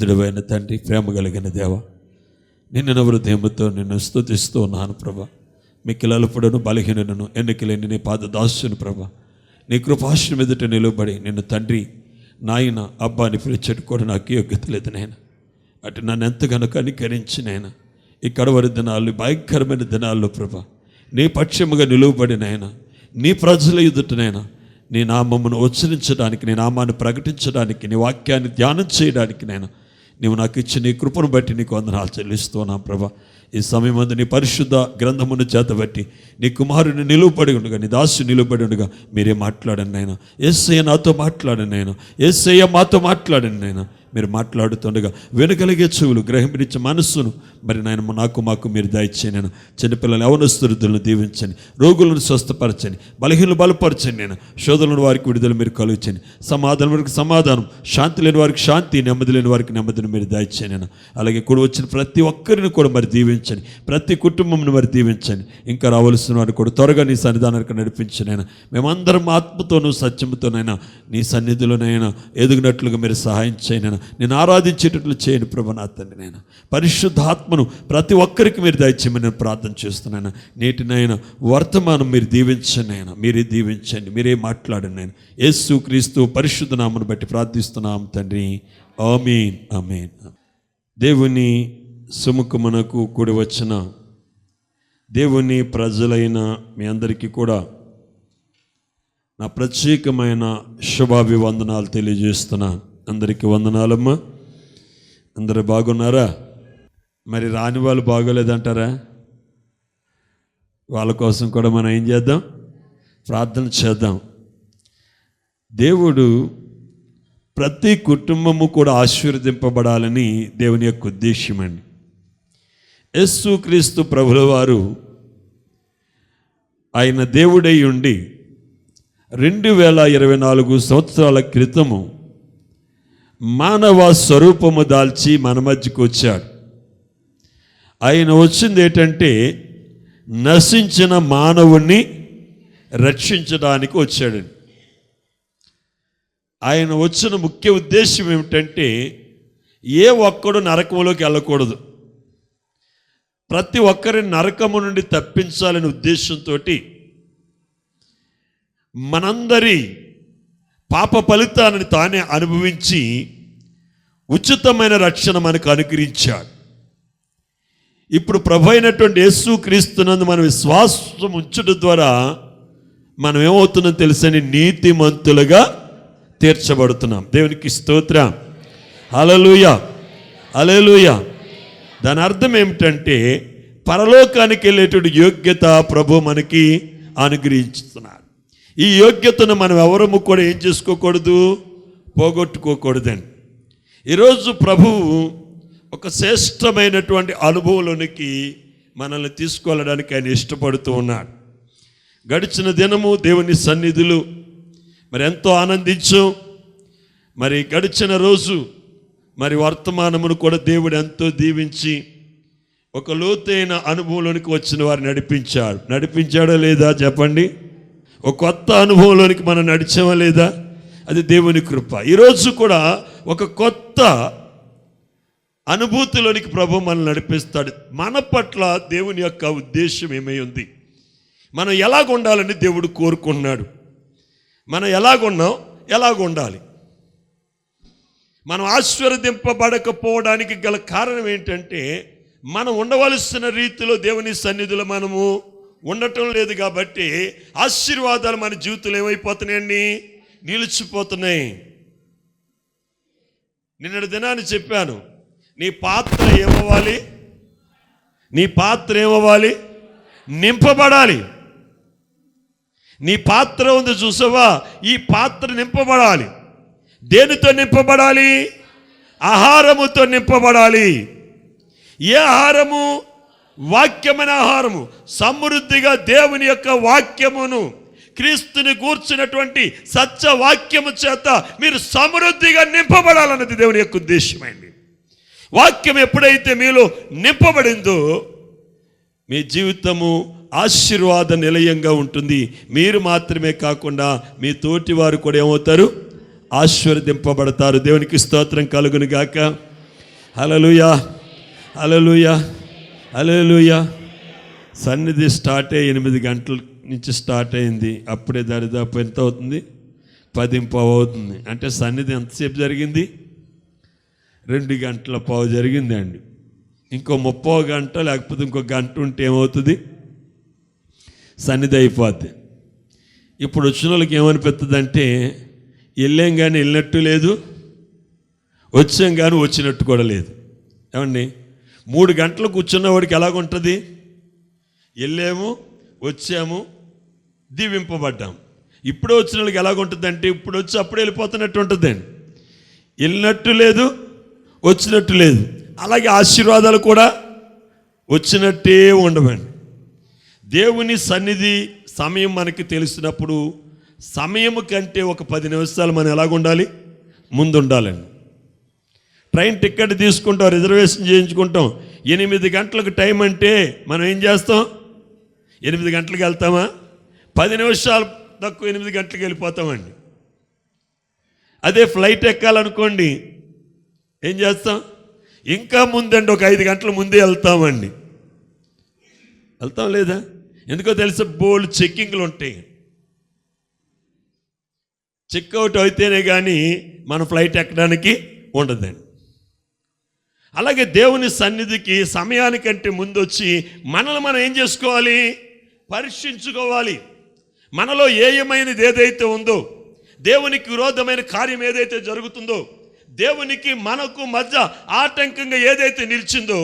పరిశుద్ధుడైన తండ్రి, ప్రేమ కలిగిన దేవ, నిన్ను హృదయముతో నిన్ను స్తుతిస్తూ ఉన్నాను ప్రభా. మిక్కిలి అల్పుడను బలహీనను ఎన్నికలేని నీ పాదదాసుని ప్రభా, నీ కృపాశ్రం ఎదుట నిలబడి నిన్ను తండ్రి నాయన అబ్బాని పిలిచేట్టు కూడా నాకు యోగ్యత లేదు నాయన. అటు నన్ను ఎంతగానో కనికరించి నాయన ఈ కడవరి దినాలు, భయంకరమైన దినాల్లో ప్రభా నీ పక్షముగా నిలువబడి నాయన నీ ప్రజల ఎదుటనైనా నీ నామమును ఉచ్చరించడానికి, నీ నామాన్ని ప్రకటించడానికి, నీ వాక్యాన్ని ధ్యానం చేయడానికి నేను నీవు నాకు ఇచ్చిన నీ కృపను బట్టి నీకు వందనాలు చెల్లిస్తున్నాం ప్రభా. ఈ సమయం అందు నీ పరిశుద్ధ గ్రంథమును చేతబట్టి నీ కుమారుని నిలువబడి ఉండగా, నీ దాసు నిలువబడి ఉండగా మీరే మాట్లాడండి నాయన. యేసయ్య నాతో మాట్లాడండి నాయన, యేసయ్య మాతో మాట్లాడండి నాయన. మీరు మాట్లాడుతుండగా వినగలిగే చెవులు, గ్రహించే మనస్సును మరి నాయన మాకు మీరు దయచేయండి నేను. చిన్నపిల్లలు యవనస్తులను దీవించండి, రోగులను స్వస్థపరచండి, బలహీనలు బలపరచండి నేను. శోధనల వారికి విడుదల మీరు కలుగుచండి, సమాధానం వారికి సమాధానం, శాంతి లేని వారికి శాంతి, నెమ్మది లేని వారికి నెమ్మదిని మీరు దయచేయండి నేను. అలాగే కూడా వచ్చిన ప్రతి ఒక్కరిని కూడా మరి దీవించండి, ప్రతి కుటుంబంను మరి దీవించండి. ఇంకా రావాల్సిన వారిని కూడా త్వరగా నీ సన్నిధానానికి నడిపించండి నేను. మేమందరం ఆత్మతోనూ సత్యముతోనైనా నీ సన్నిధిలోనైనా ఎదుగునట్లుగా మీరు సహాయం చేయండి. నేను ఆరాధించేటట్లు చేయండి ప్రభు నా తండ్రి. నేను పరిశుద్ధాత్మను ప్రతి ఒక్కరికి మీరు దయచేయమని నేను ప్రార్థన చేస్తున్నాను. నేటినైనా వర్తమానం మీరు దీవించండి ఆయన, మీరే దీవించండి, మీరే మాట్లాడండి నేను. యేసు క్రీస్తు పరిశుద్ధ నామమును బట్టి ప్రార్థిస్తున్నాం తండ్రి, ఆమేన్ ఆమేన్. దేవుని సముఖమునకు కూడి వచ్చిన దేవుని ప్రజలైన మీ అందరికీ కూడా నా ప్రత్యేకమైన శుభాభివందనాలు తెలియజేస్తున్నాను. అందరికీ వందనాలమ్మా. అందరూ బాగున్నారా? మరి రాని వాళ్ళు బాగోలేదంటారా? వాళ్ళ కోసం కూడా మనం ఏం చేద్దాం? ప్రార్థన చేద్దాం. దేవుడు ప్రతి కుటుంబము కూడా ఆశీర్వదింపబడాలని దేవుని యొక్క ఉద్దేశం అండి. యేసుక్రీస్తు ప్రభుల వారు ఆయన దేవుడై ఉండి 2024 సంవత్సరాల క్రితము మానవ స్వరూపము దాల్చి మన మధ్యకు వచ్చాడు. ఆయన వచ్చింది ఏంటంటే నశించిన మానవుణ్ణి రక్షించడానికి వచ్చాడండి. ఆయన వచ్చిన ముఖ్య ఉద్దేశం ఏమిటంటే ఏ ఒక్కడు నరకంలోకి వెళ్ళకూడదు, ప్రతి ఒక్కరిని నరకము నుండి తప్పించాలనే ఉద్దేశంతో మనందరి పాప ఫలితాన్ని తానే అనుభవించి ఉచితమైన రక్షణ మనకు అనుగ్రహించాడు. ఇప్పుడు ప్రభు అయినటువంటి యేసుక్రీస్తునందు మనం విశ్వాసం ఉంచడం ద్వారా మనం ఏమవుతుందో తెలుసని నీతిమంతులుగా తీర్చబడుతున్నాం. దేవునికి స్తోత్రం, హల్లెలూయా హల్లెలూయా. దాని అర్థం ఏమిటంటే పరలోకానికి వెళ్ళేటువంటి యోగ్యత ప్రభు మనకి అనుగ్రహించుతున్నాడు. ఈ యోగ్యతను మనం ఎవరము కూడా ఏం చేసుకోకూడదు, పోగొట్టుకోకూడదండి. ఈరోజు ప్రభువు ఒక శ్రేష్టమైనటువంటి అనుభవంలోనికి మనల్ని తీసుకెళ్ళడానికి ఆయన ఇష్టపడుతూ ఉన్నాడు. గడిచిన దినము దేవుని సన్నిధులు మరి ఎంతో ఆనందించాం. మరి గడిచిన రోజు మరి వర్తమానమును కూడా దేవుడు ఎంతో దీవించి ఒక లోతైన అనుభవంలోనికి వచ్చిన వారిని నడిపించాడో లేదా చెప్పండి? ఒక కొత్త అనుభవంలోనికి మనం నడిచామా లేదా? అది దేవుని కృప. ఈరోజు కూడా ఒక కొత్త అనుభూతిలోనికి ప్రభు మనల్ని నడిపిస్తాడు. మన పట్ల దేవుని యొక్క ఉద్దేశం ఏమై ఉంది, మనం ఎలాగ ఉండాలని దేవుడు కోరుకుంటున్నాడు. మనం ఎలాగున్నాం, ఎలాగ ఉండాలి. మనం ఆశీర్వదింపబడకపోవడానికి గల కారణం ఏంటంటే మనం ఉండవలసిన రీతిలో దేవుని సన్నిధిలో మనము ఉండటం లేదు. కాబట్టి ఆశీర్వాదాలు మన జీవితంలో ఏమైపోతున్నాయండి, నిలిచిపోతున్నాయి. నిన్నటి దినాన్ని చెప్పాను, నీ పాత్ర ఏమవ్వాలి, నీ పాత్ర ఏమవ్వాలి, నింపబడాలి. నీ పాత్ర ఉంది చూసావా, ఈ పాత్ర నింపబడాలి. దేనితో నింపబడాలి? ఆహారముతో నింపబడాలి. ఏ ఆహారము? వాక్యమైన ఆహారము. సమృద్ధిగా దేవుని యొక్క వాక్యమును, క్రీస్తుని గూర్చినటువంటి సత్య వాక్యము చేత మీరు సమృద్ధిగా నింపబడాలన్నది దేవుని యొక్క ఉద్దేశమైంది. వాక్యం ఎప్పుడైతే మీలో నింపబడిందో మీ జీవితము ఆశీర్వాద నిలయంగా ఉంటుంది. మీరు మాత్రమే కాకుండా మీ తోటి వారు కూడా ఏమవుతారు? ఆశీర్వదింపబడతారు. దేవునికి స్తోత్రం కలుగును గాక. హల్లెలూయా, హల్లెలూయా, హల్లెలూయా. సన్నిధి స్టార్ట్ అయ్యి 8 గంటల నుంచి స్టార్ట్ అయింది. అప్పుడే దరిదాపు ఎంత అవుతుంది? 10:15 అవుతుంది. అంటే సన్నిధి ఎంతసేపు జరిగింది? 2 గంటల పావు జరిగింది అండి. ఇంకో 30 గంట లేకపోతే ఇంకో గంట ఉంటే ఏమవుతుంది? సన్నిధి అయిపోద్ది. ఇప్పుడు వచ్చిన వాళ్ళకి ఏమనిపిస్తుంది అంటే, వెళ్ళాం కానీ వెళ్ళినట్టు లేదు, వచ్చాం కానీ వచ్చినట్టు కూడా లేదు. ఏమండి, 3 గంటలు కూర్చున్నవాడికి ఎలాగుంటుంది? వెళ్ళాము, వచ్చాము, దీవింపబడ్డాము. ఇప్పుడే వచ్చిన వాళ్ళకి ఎలాగుంటుంది అంటే, ఇప్పుడు వచ్చి అప్పుడే వెళ్ళిపోతున్నట్టు ఉంటుందండి. వెళ్ళినట్టు లేదు, వచ్చినట్టు లేదు. అలాగే ఆశీర్వాదాలు కూడా వచ్చినట్టే ఉండవండి. దేవుని సన్నిధి సమయం మనకి తెలిసినప్పుడు సమయం కంటే ఒక 10 నిమిషాలు మనం ఎలాగుండాలి? ముందు ఉండాలండి. ట్రైన్ టికెట్ తీసుకుంటాం, రిజర్వేషన్ చేయించుకుంటాం. 8 గంటలకు టైం అంటే మనం ఏం చేస్తాం? 8 గంటలకు వెళ్తామా? 10 నిమిషాలు తక్కువ 8 గంటలకు వెళ్ళిపోతామండి. అదే ఫ్లైట్ ఎక్కాలనుకోండి, ఏం చేస్తాం? ఇంకా ముందండి, ఒక 5 గంటల ముందే వెళ్తామండి. వెళ్తాం లేదా? ఎందుకో తెలుసా? బోల్డ్ చెక్కింగ్లు ఉంటాయి. చెక్అవుట్ అయితేనే కానీ మన ఫ్లైట్ ఎక్కడానికి ఉండదండి. అలాగే దేవుని సన్నిధికి సమయానికంటే ముందు వచ్చి మనల్ని మనం ఏం చేసుకోవాలి? పరీక్షించుకోవాలి. మనలో ఏమైనది ఏదైతే ఉందో, దేవునికి విరోధమైన కార్యం ఏదైతే జరుగుతుందో, దేవునికి మనకు మధ్య ఆటంకంగా ఏదైతే నిలిచిందో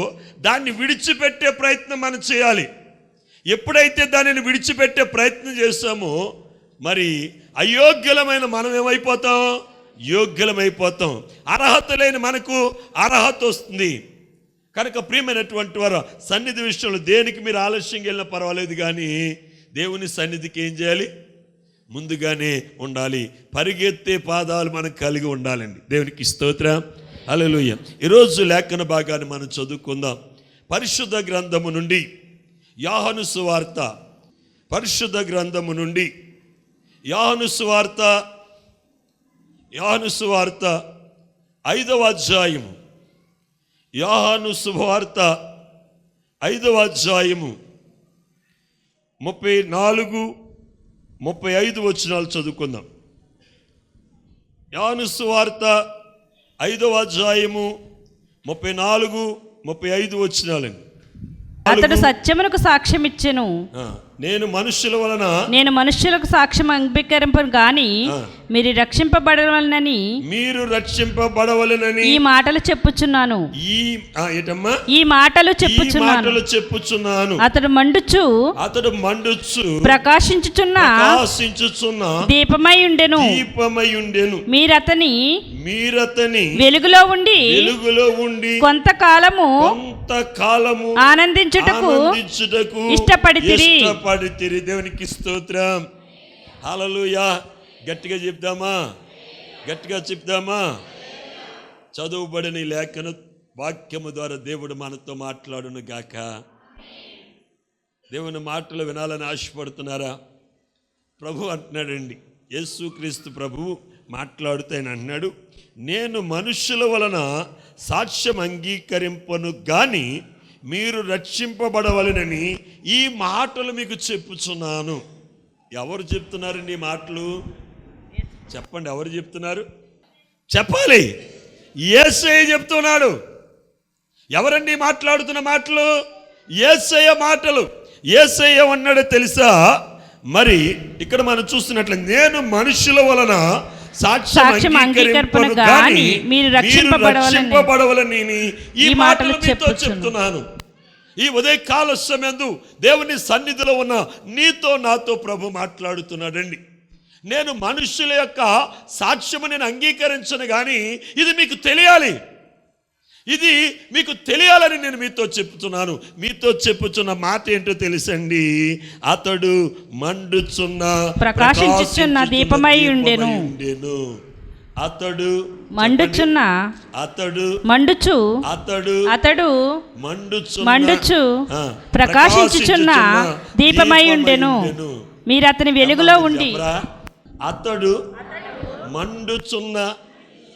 దాన్ని విడిచిపెట్టే ప్రయత్నం మనం చేయాలి. ఎప్పుడైతే దానిని విడిచిపెట్టే ప్రయత్నం చేస్తామో, మరి అయోగ్యులమైన మనం ఏమైపోతాం? యోగ్యులమైపోతాం. అర్హత లేని మనకు అర్హత వస్తుంది. కనుక ప్రియమైనటువంటి వారు, సన్నిధి విషయంలో దేనికి మీరు ఆలస్యంగా వెళ్ళినా పర్వాలేదు, కానీ దేవుని సన్నిధికి ఏం చేయాలి? ముందుగానే ఉండాలి. పరిగెత్తే పాదాలు మనం కలిగి ఉండాలండి. దేవునికి స్తోత్రం, హల్లెలూయా. ఈరోజు లేఖన భాగాన్ని మనం చదువుకుందాం. పరిశుద్ధ గ్రంథము నుండి యోహాను సువార్త, పరిశుద్ధ గ్రంథము నుండి యోహాను సువార్త 5వ అధ్యాయము, యోహాను సువార్త 5వ అధ్యాయము 34, 35 వచనాలు చదువుకుందాం. యోహాను సువార్త 5వ అధ్యాయము 34, 35 వచనాలండి. అతడు సత్యమునకు సాక్ష్యం ఇచ్చెను. నేను మనుష్యులకు సాక్ష్యం అంగీకరింపను గాని మీరు రక్షింపబడవలనని ఈ మాటలు చెప్పుచున్నాను. ఈ మాటలు చెప్పుచున్నాను. అతడు మండుచు ప్రకాశించుచున్న దీపమై ఉండెను. మీరతని వెలుగులో ఉండి కొంతకాలము ఆనందించుటకు ఇష్టపడితిరి. దేవునికి స్తోత్రం, హల్లెలూయా. గట్టిగా చెప్దామా? చదువుబడిన లేఖన వాక్యము ద్వారా దేవుడు మనతో మాట్లాడును గాక. దేవుని మాటలు వినాలని ఆశపడుతున్నారా? ప్రభు అంటున్నాడండి, యేసుక్రీస్తు ప్రభువు మాట్లాడుతూ ఆయన అన్నాడు, నేను మనుష్యుల వలన సాక్ష్యం అంగీకరింపను గాని మీరు రక్షింపబడవలనని ఈ మాటలు మీకు చెప్పుచున్నాను. ఎవరు చెప్తున్నారండి ఈ మాటలు? చెప్పండి, ఎవరు చెప్తున్నారు? చెప్పాలి. యేసయ్య చెప్తున్నాడు. ఎవరండి మాట్లాడుతున్న మాటలు? యేసయ్య మాటలు. యేసయ్య అన్నాడో తెలుసా? మరి ఇక్కడ మనం చూస్తున్నట్లు, నేను మనుషుల వలన సాక్ష్యం అంగీకరింపను గాని మీరు రక్షింపబడవలని ఈ మాటలు మీతో చెప్తున్నాను. ఈ ఉదయకాల సమయందు దేవుని సన్నిధిలో ఉన్న నీతో నాతో ప్రభు మాట్లాడుతున్నాడండి. నేను మనుషుల యొక్క సాక్ష్యము నేను అంగీకరించను కానీ ఇది మీకు తెలియాలి. ఇది మీకు తెలియాలని నేను మీతో చెప్తున్నాను. మీతో చెప్పుచున్న మాట ఏంటో తెలుసండి. అతడు మండుచున్న ప్రకాశించుచున్న దీపమై ఉండెను. అతడు మండుచు ప్రకాశించుచున్న దీపమై ఉండెను. మీరు అతని వెలుగులో ఉండి. అతడు మండుచున్న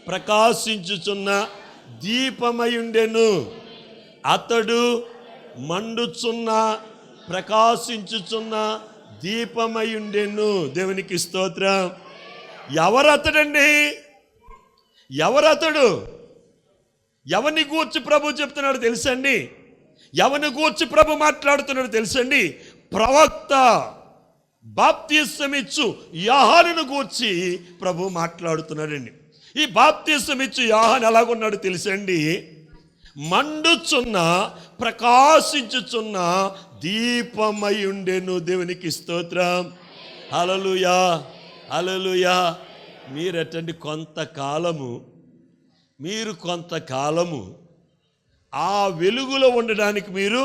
ప్రకాశించుచున్న దీపమయుండెను. అతడు మండుచున్న ప్రకాశించుచున్న దీపమయుండెను. దేవునికి స్తోత్రం. ఎవరతడండి? ఎవరతడు? ఎవరిని గూర్చి ప్రభు చెప్తున్నాడు తెలుసండి? ఎవరిని గూర్చి ప్రభు మాట్లాడుతున్నాడు తెలుసండి? ప్రవక్త, బాప్తిసమిచ్చు యోహానును గూర్చి ప్రభు మాట్లాడుతున్నాడండి. ఈ బాప్తిసమిచ్చు యోహాను ఎలాగున్నాడు తెలుసండి? మండుచున్న ప్రకాశించుచున్న దీపమయుండెను. దేవునికి స్తోత్రం. హల్లెలూయా, హల్లెలూయా. మీరటండి కొంతకాలము ఆ వెలుగులో ఉండడానికి మీరు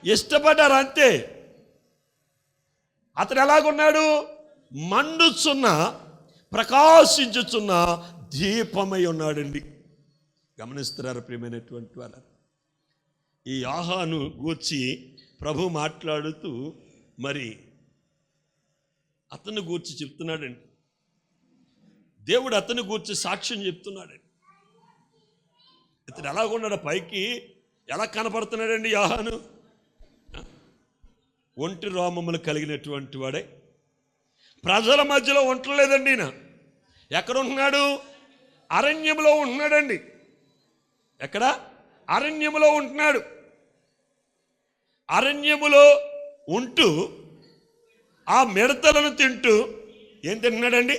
ఇష్టపడ్డారు అంతే. అతడు ఎలాగున్నాడు? మండుచున్న ప్రకాశించుచున్న దీపమై ఉన్నాడండి. గమనిస్తున్నారు ప్రియమైనటువంటి వాళ్ళ? ఈ యోహాను గూర్చి ప్రభు మాట్లాడుతూ మరి అతను గూర్చి చెప్తున్నాడండి. దేవుడు అతని గూర్చి సాక్ష్యం చెప్తున్నాడండి. ఇతను ఎలాగున్నాడు? పైకి ఎలా కనపడుతున్నాడండి యోహాను? ఒంటి రోమములు కలిగినటువంటి వాడే. ప్రజల మధ్యలో ఉండలేదండి ఈయన. ఎక్కడ ఉంటున్నాడు? అరణ్యంలో ఉంటున్నాడండి. ఎక్కడ? అరణ్యములో ఉంటున్నాడు. అరణ్యములో ఉంటూ ఆ మిడతలను తింటూ ఏం తింటున్నాడండి?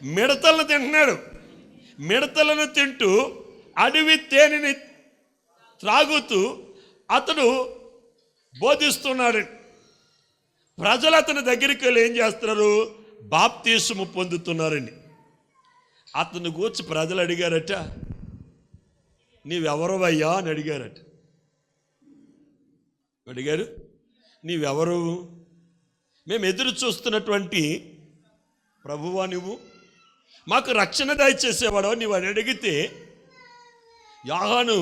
మిడతలను తింటున్నాడు. మిడతలను తింటూ అడవి తేనెని త్రాగుతూ అతడు బోధిస్తున్నాడు. ప్రజలు అతని దగ్గరికి వెళ్ళి ఏం చేస్తున్నారు? బాప్తీసము పొందుతున్నారండి. అతను గూర్చి ప్రజలు అడిగారట, నీవెవరవయ్యా అని అడిగారట. అడిగారు, నీవెవరు? మేము ఎదురు చూస్తున్నటువంటి ప్రభువా నువ్వు? మాకు రక్షణ దయచేసేవాడో నీవు అని అడిగితే యోహాను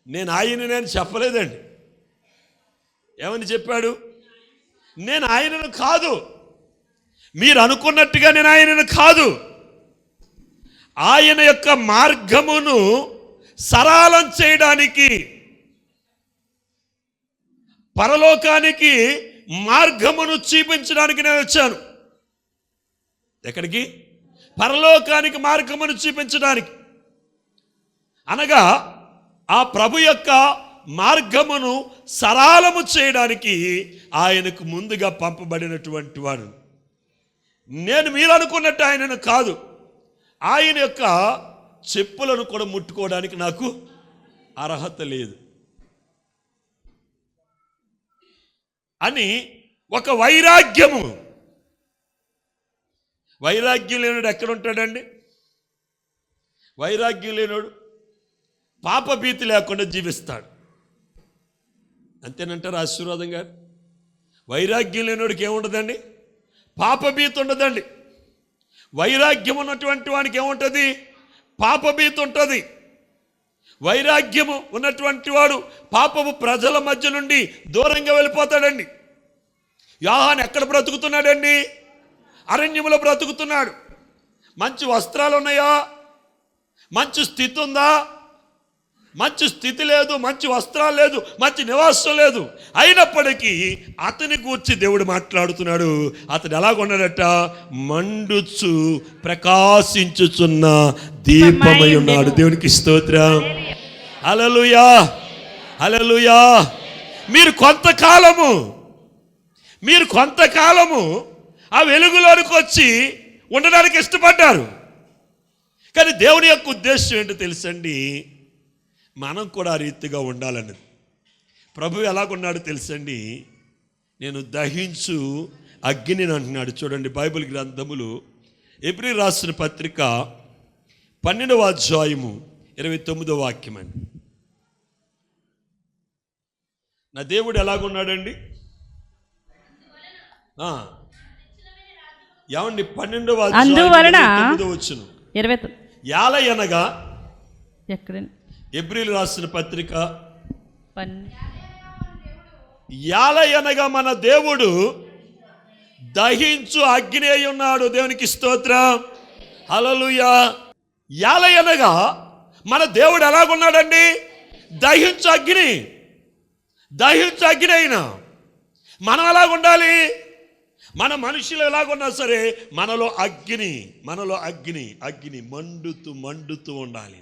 నేను ఆయనని చెప్పలేదండి. ఏమని చెప్పాడు? నేను ఆయనను కాదు, మీరు అనుకున్నట్టుగా నేను ఆయనను కాదు. ఆయన యొక్క మార్గమును సరళం చేయడానికి, పరలోకానికి మార్గమును చూపించడానికి నేను వచ్చాను. ఎక్కడికి? పరలోకానికి మార్గమును చూపించడానికి. అనగా ఆ ప్రభు యొక్క మార్గమును సరళము చేయడానికి ఆయనకు ముందుగా పంపబడినటువంటి వాడు. నేను మీరు అనుకున్నట్టు ఆయనను కాదు. ఆయన యొక్క చెప్పులను కూడా ముట్టుకోవడానికి నాకు అర్హత లేదు అని ఒక వైరాగ్యము. వైరాగ్యం లేనుడు ఎక్కడ ఉంటాడండి? వైరాగ్యం లేనుడు పాపభీతి లేకుండా జీవిస్తాడు. అంతేనంటారు ఆశీర్వాదం గారు? వైరాగ్యం లేనుడికి ఏముండదండి? పాపభీతి ఉండదండి. వైరాగ్యం ఉన్నటువంటి వానికి ఏముంటుంది? పాపభీతి ఉంటుంది. వైరాగ్యము ఉన్నటువంటి వాడు పాపము ప్రజల మధ్య నుండి దూరంగా వెళ్ళిపోతాడండి. యోహాను ఎక్కడ బ్రతుకుతున్నాడండి? అరణ్యములో బ్రతుకుతున్నాడు. మంచి వస్త్రాలు ఉన్నాయా? మంచి స్థితి ఉందా? మంచి స్థితి లేదు, మంచి వస్త్రాలు లేదు, మంచి నివాసం లేదు. అయినప్పటికీ అతని గూర్చి దేవుడు మాట్లాడుతున్నాడు. అతడు ఎలాగొన్నాడట? మండుచు ప్రకాశించుచున్న దీపమై ఉన్నాడు. దేవునికి స్తోత్రం. హల్లెలూయా, హల్లెలూయా. మీరు కొంతకాలము ఆ వెలుగులోనికి వచ్చి ఉండడానికి ఇష్టపడ్డారు. కానీ దేవుని యొక్క ఉద్దేశం ఏంటో తెలుసండి? మనం కూడా ఆ రీతిగా ఉండాలన్నది. ప్రభు ఎలాగున్నాడు తెలుసండి? నేను దహించు అగ్నిని అంటున్నాడు. చూడండి బైబిల్ గ్రంథములు ఎబ్రీ రాసిన పత్రిక 12వ అధ్యాయము 29వ వాక్యం అండి. నా దేవుడు ఎలాగున్నాడండి? ఏమండి? 12వ అధ్యాయం 29వ వచనం. యాలయనగా ఎక్కడండి? ఎబ్రీలు రాసిన పత్రిక యాలయనగా మన దేవుడు దహించు అగ్ని అయి ఉన్నాడు. దేవునికి స్తోత్రం. హల్లెలూయా. యాలయనగా మన దేవుడు ఎలాగున్నాడండి? దహించు అగ్ని, దహించు అగ్ని అయినా. మనం ఎలాగుండాలి? మన మనుషులు ఎలాగున్నా సరే మనలో అగ్ని, మనలో అగ్ని, అగ్ని మండుతూ మండుతూ ఉండాలి.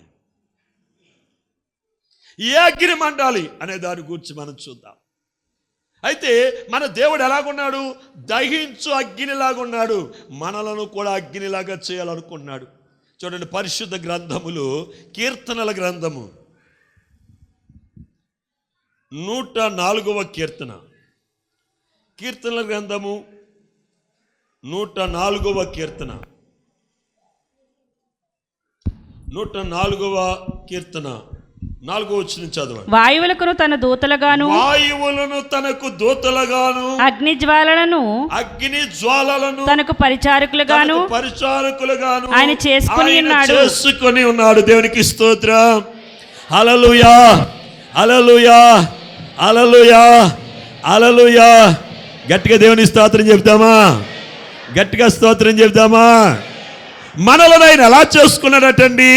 ఏ అగ్ని మండాలి అనే దాని గురించి మనం చూద్దాం. అయితే మన దేవుడు ఎలాగున్నాడు? దహించు అగ్నిలాగున్నాడు. మనలను కూడా అగ్నిలాగా చేయాలనుకున్నాడు. చూడండి, పరిశుద్ధ గ్రంథములు, కీర్తనల గ్రంథము 104వ కీర్తన, కీర్తనల గ్రంథము 104వ కీర్తన, 104వ కీర్తన 4వ వచనం చదవండి. వాయువులకు తన దూతలుగాను, వాయువులను తనకు దూతలుగాను, అగ్ని జ్వాలలను, అగ్ని జ్వాలలను తనకు పరిచారకులుగాను, పరిచారకులుగాను ఆయన చేసుకొని ఉన్నాడు. దేవునికి స్తోత్రం. హల్లెలూయా, హల్లెలూయా, హల్లెలూయా, హల్లెలూయా. గట్టిగా దేవుని స్తోత్రం చెప్తామా? గట్టిగా స్తోత్రం చెప్తామా? మనలను ఆయన ఎలా చేసుకున్నాడటండి?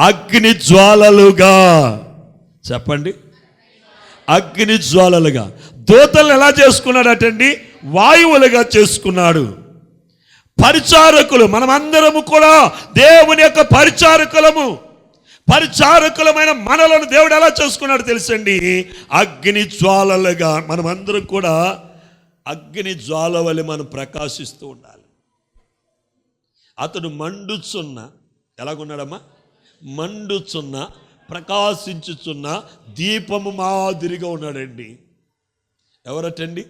అగ్ని జ్వాలలుగా. చెప్పండి, అగ్ని జ్వాలలుగా. దూతలను ఎలా చేసుకున్నాడటండి? వాయువులుగా చేసుకున్నాడు. పరిచారకులు, మనమందరము కూడా దేవుని యొక్క పరిచారకులము. పరిచారకులమైన మనలను దేవుడు ఎలా చేసుకున్నాడు తెలుసండి? అగ్ని జ్వాలలుగా. మనమందరం కూడా అగ్ని జ్వాల వలె మనం ప్రకాశిస్తూ ఉండాలి. అతడు మండుచున్న, ఎలాగున్నాడమ్మా? మండుచున్న, ప్రకాశించుచున్న దీపము మాదిరిగా ఉన్నాడండి. ఎవరటండి?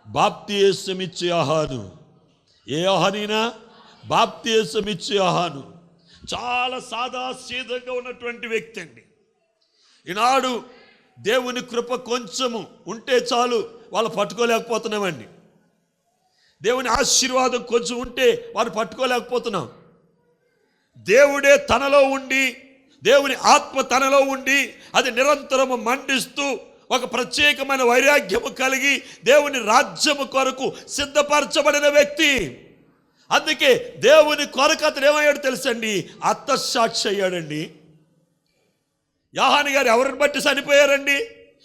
బాప్తిస్మమిచ్చే యోహాను. ఏ యోహానైనా? బాప్తిస్మమిచ్చే యోహాను. చాలా సాదాసీదంగా ఉన్నటువంటి వ్యక్తి అండి. ఈనాడు దేవుని కృప కొంచెము ఉంటే చాలు, వాళ్ళు పట్టుకోలేకపోతున్నామండి. దేవుని ఆశీర్వాదం కొంచెం ఉంటే వారు పట్టుకోలేకపోతున్నాం. దేవుడే తనలో ఉండి, దేవుని ఆత్మ తనలో ఉండి, అది నిరంతరము మండిస్తూ ఒక ప్రత్యేకమైన వైరాగ్యము కలిగి దేవుని రాజ్యము కొరకు సిద్ధపరచబడిన వ్యక్తి. అందుకే దేవుని కొరకు అతను ఏమయ్యాడు తెలుసండి? అత్తసాక్షి అయ్యాడండి. యోహాను గారు ఎవరిని బట్టి చనిపోయారండి?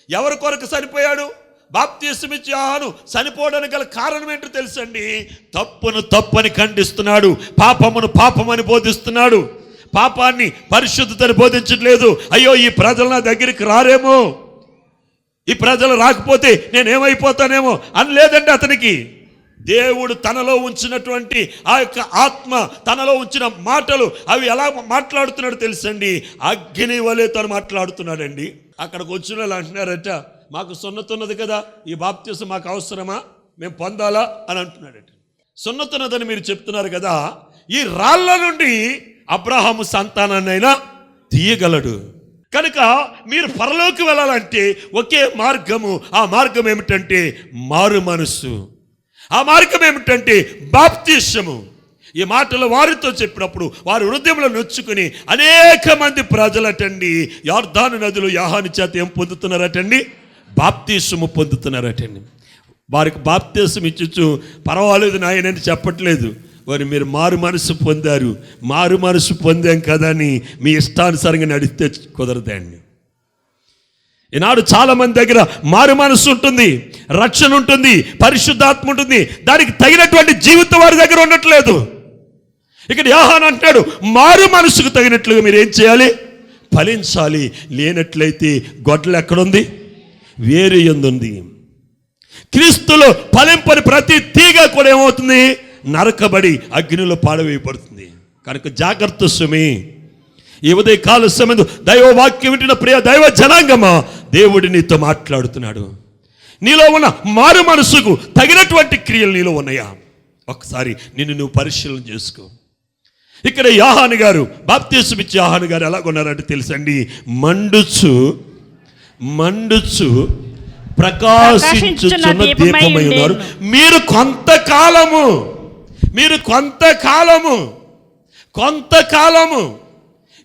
ఎవరి కొరకు చనిపోయాడు? బాప్తిస్మమిచ్చే యోహాను చనిపోవడానికి గల కారణం ఏంటో తెలుసండి? తప్పును తప్పని ఖండిస్తున్నాడు, పాపమును పాపమని బోధిస్తున్నాడు, పాపాన్ని పరిశుద్ధతని బోధించట్లేదు. అయ్యో, ఈ ప్రజలు నా దగ్గరికి రారేమో, ఈ ప్రజలు రాకపోతే నేనేమైపోతానేమో అని లేదండి అతనికి. దేవుడు తనలో ఉంచినటువంటి ఆ యొక్క ఆత్మ, తనలో ఉంచిన మాటలు, అవి ఎలా మాట్లాడుతున్నాడు తెలుసండి? అగ్ని వలె తను మాట్లాడుతున్నాడండి. అక్కడికి వచ్చిన వాళ్ళు అంటున్నారట, మాకు సున్నతున్నది కదా, ఈ బాప్తిసం మాకు అవసరమా, మేము పొందాలా అని అంటున్నాడట. సున్నతున్నదని మీరు చెప్తున్నారు కదా, ఈ రాళ్ళ నుండి అబ్రహాము సంతానాన్నైనా తీయగలడు. కనుక మీరు పరలోకి వెళ్ళాలంటే ఒకే మార్గము. ఆ మార్గం ఏమిటంటే మారు మనసు. ఆ మార్గం ఏమిటంటే బాప్తిస్మము. ఈ మాటలు వారితో చెప్పినప్పుడు వారి హృదయంలో నొచ్చుకుని అనేక మంది ప్రజలటండి యొర్దాను నదిలో యోహాను చేత ఏం పొందుతున్నారటండి? బాప్తిస్మము పొందుతున్నారటండి. వారికి బాప్తిస్మం ఇచ్చు పర్వాలేదు నాయనని చెప్పట్లేదు. వారు మీరు మారు మనసు పొందారు, మారు మనసు పొందాం కదా అని మీ ఇష్టానుసారంగా నడిస్తే కుదరదండి. ఈనాడు చాలా మంది దగ్గర మారు మనసు ఉంటుంది, రక్షణ ఉంటుంది, పరిశుద్ధాత్మ ఉంటుంది, దానికి తగినటువంటి జీవితం వారి దగ్గర ఉండట్లేదు. ఇక్కడ యోహాను అంటాడు, మారు మనసుకు తగినట్లుగా మీరు ఏం చేయాలి? ఫలించాలి. లేనట్లయితే గొడ్డలు ఎక్కడుంది? వేరు ఎందుంది. క్రీస్తులో ఫలింపని ప్రతి తీగ కూడా ఏమవుతుంది? నరకబడి అగ్నిలో పాడవేయబడుతుంది. కనుక జాగ్రత్త సుమి. ఈ ఉదయ కాల సమయంలో దైవ వాక్యం వింటున్న ప్రియ దైవ జనాంగమా, దేవుడు నీతో మాట్లాడుతున్నాడు. నీలో ఉన్న మారు మనసుకు తగినటువంటి క్రియలు నీలో ఉన్నాయా? ఒకసారి నిన్ను నువ్వు పరిశీలన చేసుకో. ఇక్కడ యోహాను గారు, బాప్తిస్మం ఇచ్చే యోహాను గారు ఎలాగొన్నారంటే తెలుసండి? మండుచు మండుచు ప్రకాశించుచున్న దీపమై ఉన్నారు. మీరు కొంతకాలము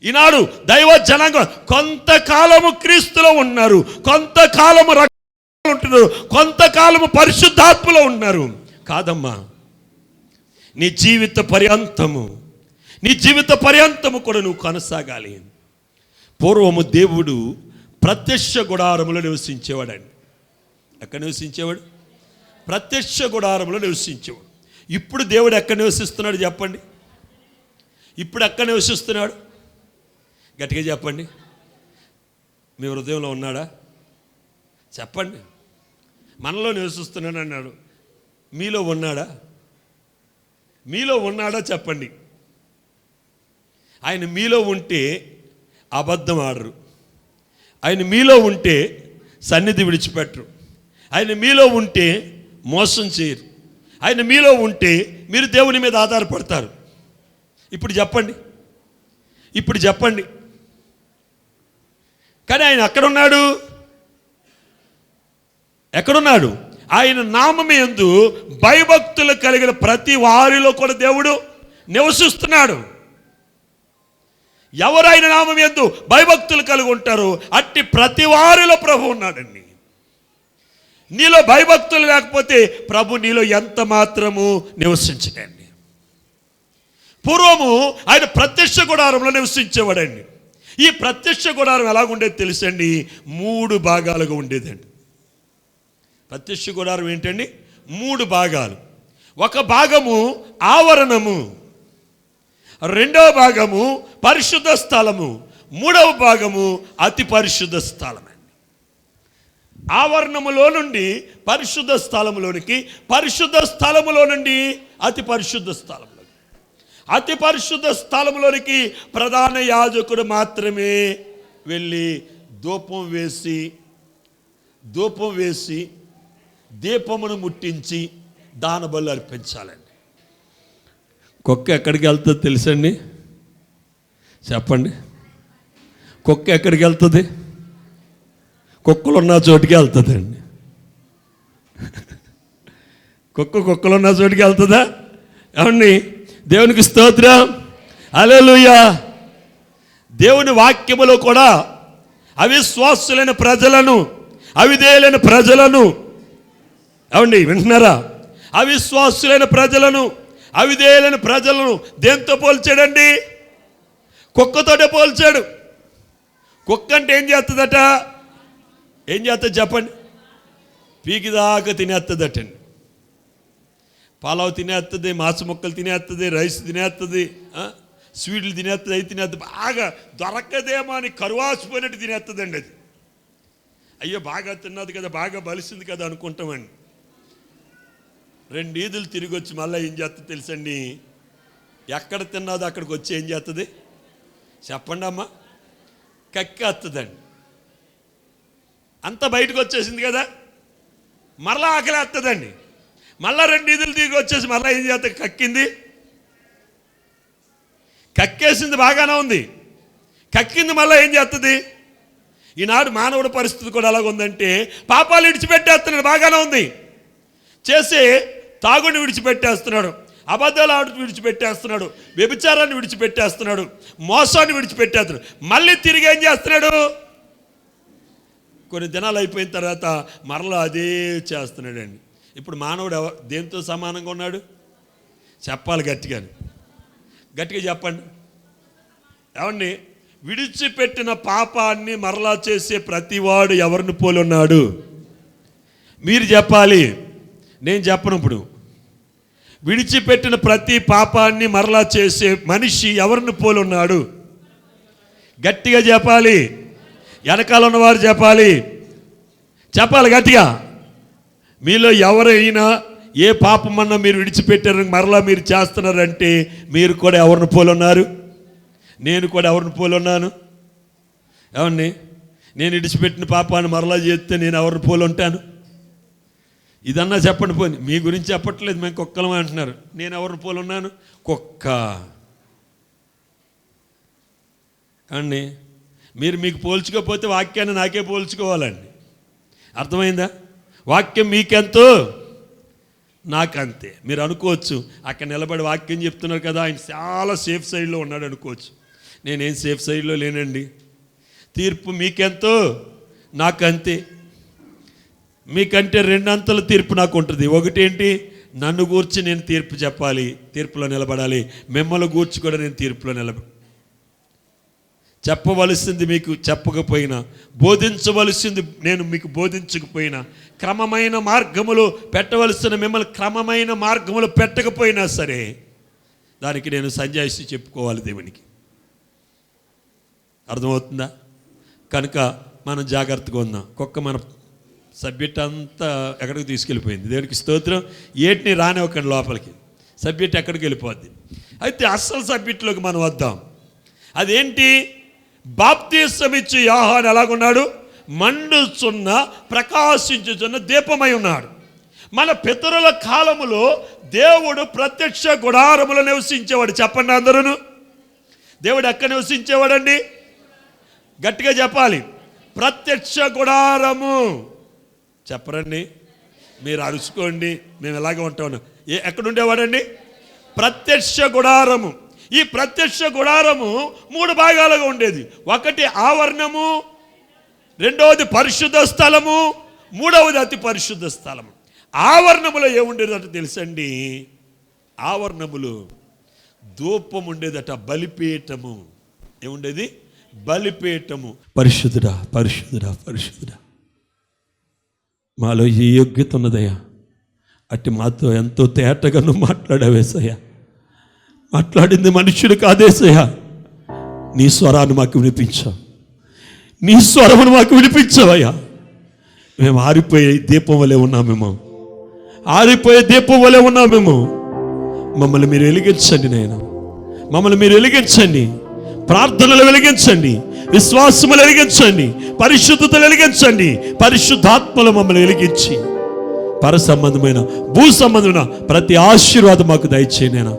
ఈనాడు దైవ జనాంగం కొంతకాలము క్రీస్తులో ఉన్నారు, కొంతకాలము రక్షణలో ఉంటున్నారు, కొంతకాలము పరిశుద్ధాత్మలో ఉన్నారు. కాదమ్మా, నీ జీవిత పర్యంతము కూడా నువ్వు కొనసాగాలి. పూర్వము దేవుడు ప్రత్యక్ష గుడారములో నివసించేవాడండి. ఎక్కడ నివసించేవాడు? ప్రత్యక్ష గుడారములో నివసించేవాడు. ఇప్పుడు దేవుడు ఎక్కడ నివసిస్తున్నాడు చెప్పండి? ఇప్పుడు ఎక్కడ నివసిస్తున్నాడు? గట్టిగా చెప్పండి. మీ హృదయంలో ఉన్నాడా? చెప్పండి. మనలో నివసిస్తున్నాడు అన్నాడు. మీలో ఉన్నాడా? మీలో ఉన్నాడా చెప్పండి. ఆయన మీలో ఉంటే అబద్ధం ఆడరు. ఆయన మీలో ఉంటే సన్నిధి విడిచిపెట్టరు. ఆయన మీలో ఉంటే మోసం చేయరు. ఆయన మీలో ఉంటే మీరు దేవుని మీద ఆధారపడతారు. ఇప్పుడు చెప్పండి. ఇప్పుడు చెప్పండి. కానీ ఆయన ఎక్కడున్నాడు? ఎక్కడున్నాడు? ఆయన నామమందు భయభక్తులు కలిగిన ప్రతి వారిలో కూడా దేవుడు నివసిస్తున్నాడు. ఎవరు ఆయన నామమందు భయభక్తులు కలిగి ఉంటారో అట్టి ప్రతి వారిలో ప్రభు ఉన్నాడండి. నీలో భయభక్తులు లేకపోతే ప్రభు నీలో ఎంత మాత్రము నివసించకండి. పూర్వము ఆయన ప్రత్యక్ష గుడారంలో నివసించేవాడండి. ఈ ప్రత్యక్ష గుడారం ఎలాగుండేది తెలుసండి? 3 భాగాలుగా ఉండేదండి. ప్రత్యక్ష గుడారం ఏంటండి? 3 భాగాలు. ఒక భాగము ఆవరణము, రెండవ భాగము పరిశుద్ధ స్థలము, మూడవ భాగము అతి పరిశుద్ధ స్థలం. ఆవరణములో నుండి పరిశుద్ధ స్థలములోనికి, పరిశుద్ధ స్థలములో నుండి అతి పరిశుద్ధ స్థలంలోకి. అతి పరిశుద్ధ స్థలములోనికి ప్రధాన యాజకుడు మాత్రమే వెళ్ళి ధూపం వేసి దీపమును ముట్టించి దానబలు అర్పించాలండి. కుక్క ఎక్కడికి వెళ్తుంది తెలుసండి? చెప్పండి. కుక్క ఎక్కడికి వెళ్తుంది? కుక్కలున్న చోటుకి వెళ్తుందండి. కుక్కలున్న చోటుకి వెళ్తుందా? ఏమండి? దేవునికి స్తోత్రం, హల్లెలూయా. దేవుని వాక్యములో కూడా అవిశ్వాసులైన ప్రజలను, అవిధేయులైన ప్రజలను, ఏమండి వింటున్నారా? అవిశ్వాసులైన ప్రజలను, అవిధేయులైన ప్రజలను దేంతో పోల్చాడండి? కుక్కతోటే పోల్చాడు. కుక్క అంటే ఏం చేస్తుందట? ఏం చేస్తుంది చెప్పండి? పీకి దాకా తినేస్తుందటండి. పాలావు తినేస్తుంది, మాంస ముక్కలు తినేస్తుంది, రైస్ తినేస్తుంది, స్వీట్లు తినేస్తుంది, అవి తినేస్తుంది. బాగా దొరకదేమో అని కరువాసిపోయినట్టు తినేస్తుందండి. అది అయ్యో బాగా తిన్నది కదా, బాగా బలిసింది కదా అనుకుంటామండి. 2 ఈదులు తిరిగి వచ్చి మళ్ళీ ఏం చేస్తుంది తెలుసండి? ఎక్కడ తిన్నదో అక్కడికి వచ్చి ఏం చేస్తుంది చెప్పండి అమ్మా? కక్కేస్తుందండి. అంతా బయటకు వచ్చేసింది కదా, మరలా ఆకలేస్తుందండి. మళ్ళా 2 ఈదులు తిరిగి వచ్చేసి మళ్ళీ ఏం చేస్తుంది? కక్కింది, కక్కేసింది, బాగానే ఉంది. కక్కింది మళ్ళీ ఏం చేస్తుంది? ఈనాడు మానవుడి పరిస్థితి కూడా ఎలాగుందంటే పాపాలు విడిచిపెట్టేస్తున్నాడు, బాగానే ఉంది. చేసే తాగుని విడిచిపెట్టేస్తున్నాడు, అబద్ధాలు ఆడు విడిచిపెట్టేస్తున్నాడు, వ్యభిచారాన్ని విడిచిపెట్టేస్తున్నాడు, మోసాన్ని విడిచిపెట్టేస్తున్నాడు. మళ్ళీ తిరిగి ఏం చేస్తున్నాడు? కొన్ని దినాలు అయిపోయిన తర్వాత మరలా అదే చేస్తున్నాడండి. ఇప్పుడు మానవుడు దేంతో సమానంగా ఉన్నాడు చెప్పాలి? గట్టిగా చెప్పండి. ఏమండి? విడిచిపెట్టిన పాపాన్ని మరలా చేసే ప్రతివాడు ఎవరిని పోలి ఉన్నాడు? మీరు చెప్పాలి, నేను చెప్పను. ఇప్పుడు విడిచిపెట్టిన ప్రతి పాపాన్ని మరలా చేసే మనిషి ఎవరిని పోలి ఉన్నాడు? గట్టిగా చెప్పాలి. వెనకాల ఉన్నవారు చెప్పాలి గట్టిగా. మీలో ఎవరైనా ఏ పాపమన్నా మీరు విడిచిపెట్టారు మరలా మీరు చేస్తున్నారంటే మీరు కూడా ఎవరిని పోలి ఉన్నారు? నేను కూడా ఎవరిని పోలి ఉన్నాను? ఏమండి? నేను విడిచిపెట్టిన పాపాన్ని మరలా చేస్తే నేను ఎవరిని పోలి ఉంటాను? ఇదన్నా చెప్పండి. పోని మీ గురించి చెప్పట్లేదు, మేము కుక్కలమే అంటున్నారు. నేను ఎవరిని పోలి ఉన్నాను? కుక్క అండి. మీరు మీకు పోల్చుకోకపోతే వాక్యాన్ని నాకే పోల్చుకోవాలండి. అర్థమైందా? వాక్యం మీకెంతో నాకంతే. మీరు అనుకోవచ్చు అక్కడ నిలబడి వాక్యం చెప్తున్నారు కదా, ఆయన చాలా సేఫ్ సైడ్లో ఉన్నాడు అనుకోవచ్చు. నేనేం సేఫ్ సైడ్లో లేనండి. తీర్పు మీకెంతో నాకంతే. మీకంటే 2 అంతల తీర్పు నాకు ఉంటుంది. ఒకటేంటి? నన్ను గూర్చి నేను తీర్పు చెప్పాలి, తీర్పులో నిలబడాలి. మిమ్మల్ని గూర్చి కూడా నేను తీర్పులో చెప్పవలసింది మీకు చెప్పకపోయినా, బోధించవలసింది నేను మీకు బోధించకపోయినా, క్రమమైన మార్గములో పెట్టవలసిన మిమ్మల్ని క్రమమైన మార్గములో పెట్టకపోయినా సరే దానికి నేను సంజాయిషి చెప్పుకోవాలి దేవునికి. అర్థమవుతుందా? కనుక మనం జాగ్రత్తగా ఉందాం. కుక్క మన సబ్జెక్ట్ అంతా ఎక్కడికి తీసుకెళ్ళిపోయింది. దేవునికి స్తోత్రం. ఏటిని రానివ్వకండి లోపలికి, సబ్జెక్ట్ ఎక్కడికి వెళ్ళిపోద్ది. అయితే అస్సలు సబ్జెక్టులోకి మనం వద్దాం. అదేంటి? బాప్తీసం ఇచ్చి యోహాను ఎలాగున్నాడు? మండుచున్న ప్రకాశించుచున్న దీపమై ఉన్నాడు. మన పితరుల కాలములో దేవుడు ప్రత్యక్ష గుడారములో నివసించేవాడు. చెప్పండి అందరూ. దేవుడు ఎక్కడ నివసించేవాడండి? గట్టిగా చెప్పాలి. ప్రత్యక్ష గుడారము. చెప్పరండి, మీరు అరుచుకోండి, మేము ఎలాగే ఉంటాము. ఎక్కడ ఉండేవాడండి? ప్రత్యక్ష గుడారము. ఈ ప్రత్యక్ష గుడారము 3 భాగాలుగా ఉండేది. ఒకటి ఆవరణము, రెండవది పరిశుద్ధ స్థలము, మూడవది అతి పరిశుద్ధ స్థలము. ఆవరణములో ఏముండేదట తెలుసండి? ఆవరణములో ధూపం ఉండేదట, బలిపీఠము. ఏముండేది? బలిపీఠము. పరిశుద్ధుడా, పరిశుద్ధుడా, పరిశుద్ధుడా, మాలో ఏ యోగ్యత ఉన్నదయ్యా? అట్టి మాతో ఎంతో తేటగా నువ్వు మాట్లాడావేసయ్యా. మాట్లాడింది మనుష్యుడు కాదేసయ్యా. నీ స్వరాన్ని మాకు వినిపించావు, నీ స్వరమును మాకు వినిపించావయ్యా. మేము ఆరిపోయే దీపం వలె ఉన్నామేమో, ఆరిపోయే దీపం వలె ఉన్నామేమో. మమ్మల్ని మీరు వెలిగించండి నాయన, మమ్మల్ని మీరు వెలిగించండి. ప్రార్థనలు వెలిగించండి, విశ్వాసములు వెలిగించండి, పరిశుద్ధతలు వెలిగించండి. పరిశుద్ధాత్మలు మమ్మల్ని వెలిగించి పర సంబంధమైన భూ సంబంధమైన ప్రతి ఆశీర్వాదం మాకు దయచేయనైనా.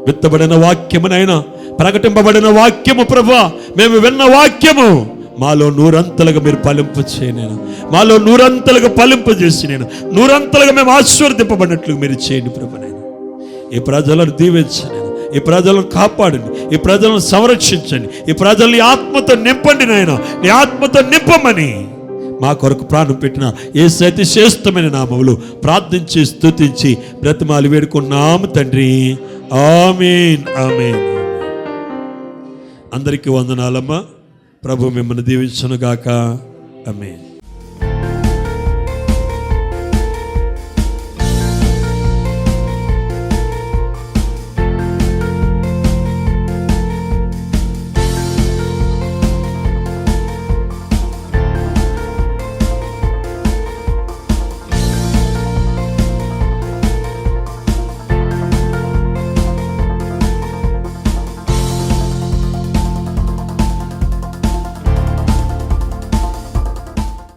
విత్తబడిన వాక్యమునైనా, ప్రకటింపబడిన వాక్యము ప్రభువా, మేము విన్న వాక్యము మాలో నూరంతలుగా మీరు ఫలింపు చేయనైనా, మాలో నూరంతలుగా ఫలింపు చేసి నేను నూరంతలుగా మేము ఆశీర్వదింపబడినట్లు మీరు చేయండి ప్రభునైనా. ఈ ప్రజలను దీవించండి, ఈ ప్రజలను కాపాడండి, ఈ ప్రజలను సంరక్షించండి, ఈ ప్రజల్ని ఆత్మతో నింపండి నాయన. నీ ఆత్మతో నింపమని మా కొరకు ప్రాణం పెట్టిన యేసు శ్రేష్టమైన నామములో ప్రార్థించి స్తుతించి బ్రతిమాలి వేడుకున్నాము తండ్రి. ఆమేన్, ఆమేన్. అందరికీ వందనాలమ్మా. ప్రభు మిమ్మల్ని దీవించును గాక. ఆమేన్.